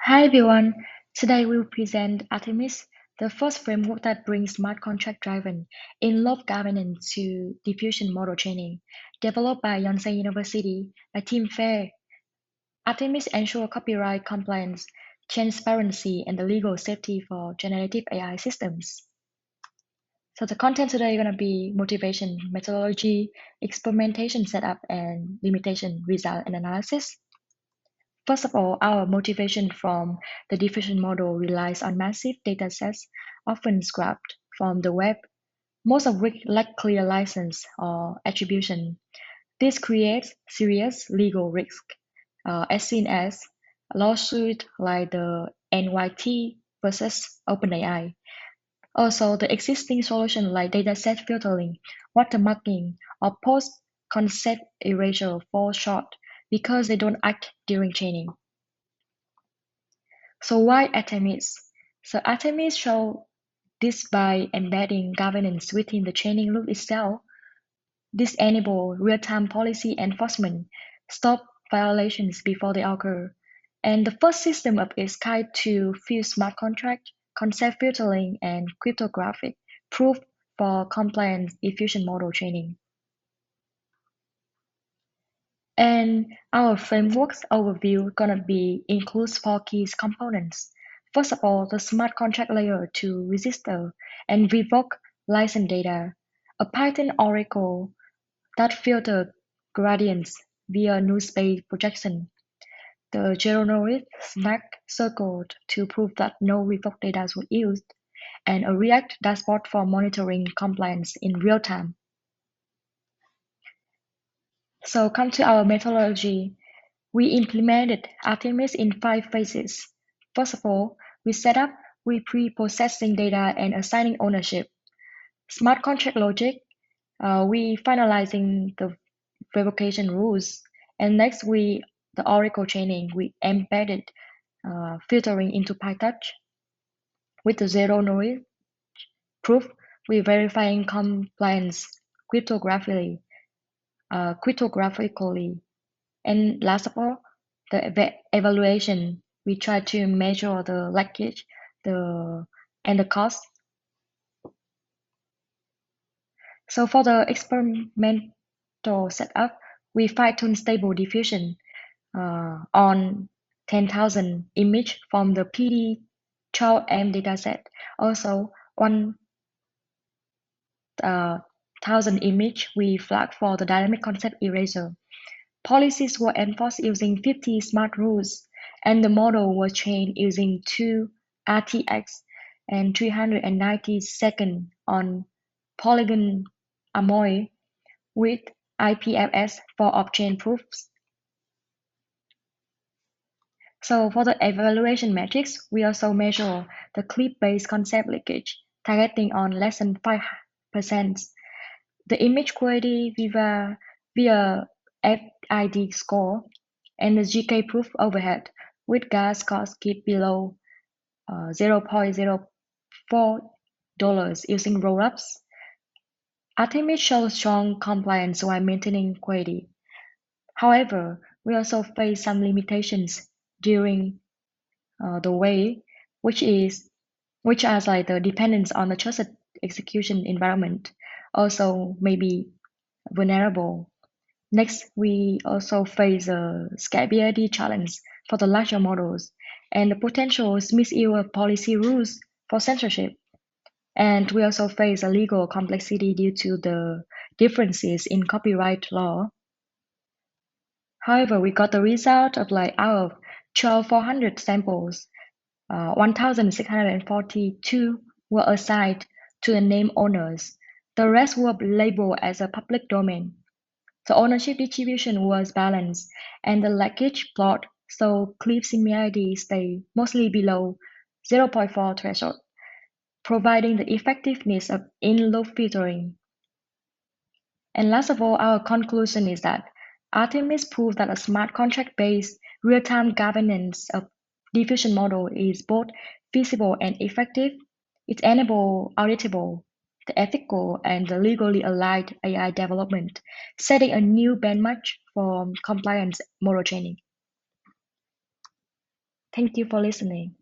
Hi everyone, today we'll present ARTEMIS, the first framework that brings smart contract-driven in-loop governance to diffusion model training. Developed by Yonsei University, a team fAIr, ARTEMIS ensures copyright compliance, transparency, and the legal safety for generative AI systems. So the content today is going to be motivation, methodology, experimentation setup, and limitation, result, and analysis. First of all, our motivation from the diffusion model relies on massive datasets, often scrapped from the web, most of which lack clear license or attribution. This creates serious legal risk, as seen as a lawsuit like the NYT versus OpenAI. Also, the existing solution like dataset filtering, watermarking, or post-concept erasure fall short because they don't act during training. So why ARTEMIS? So ARTEMIS show this by embedding governance within the training loop itself. This enables real-time policy enforcement, stop violations before they occur, and the first system of its kind to fuse smart contract, concept filtering, and cryptographic proof for compliance diffusion model training. And our framework's overview gonna be includes four key components. First of all, the smart contract layer to register and revoke license data, a Python oracle that filter gradients via null space projection, the generate snag circle to prove that no revoked data was used, and a React dashboard for monitoring compliance in real time. So come to our methodology. We implemented ARTEMIS in 5 phases. First of all, we set up pre-processing data and assigning ownership. Smart contract logic, we finalizing the revocation rules. And next, the Oracle training, we embedded filtering into PyTorch. With the zero knowledge proof, we verifying compliance cryptographically. cryptographically. And last of all, the evaluation, we try to measure the leakage and the cost. So for the experimental setup, we fine-tune stable diffusion on 10,000 image from the PD12M dataset. Also, 1,000 image we flag for the dynamic concept eraser. Policies were enforced using 50 smart rules, and the model was trained using 2 RTX and 390 seconds on Polygon Amoy with IPFS for off-chain proofs. So for the evaluation metrics, we also measure the clip-based concept leakage, targeting on less than 5%. The image quality via FID score, and the GK proof overhead with gas cost keep below $0.04 using rollups. ARTEMIS shows strong compliance while maintaining quality. However, we also face some limitations during the way, which are like the dependence on the trusted execution environment, also may be vulnerable. Next, we also face a scalability challenge for the larger models and the potential misuse of policy rules for censorship. And we also face a legal complexity due to the differences in copyright law. However, we got the result of like out of 12,400 samples, 1,642 were assigned to the name owners. The rest were labeled as a public domain. The ownership distribution was balanced, and the leakage plot so clip similarity stayed mostly below 0.4 threshold, providing the effectiveness of in-loop filtering. And last of all, our conclusion is that ARTEMIS proved that a smart contract-based real-time governance of diffusion model is both feasible and effective. It enables auditable, the ethical, and the legally aligned AI development, setting a new benchmark for compliance model training. Thank you for listening.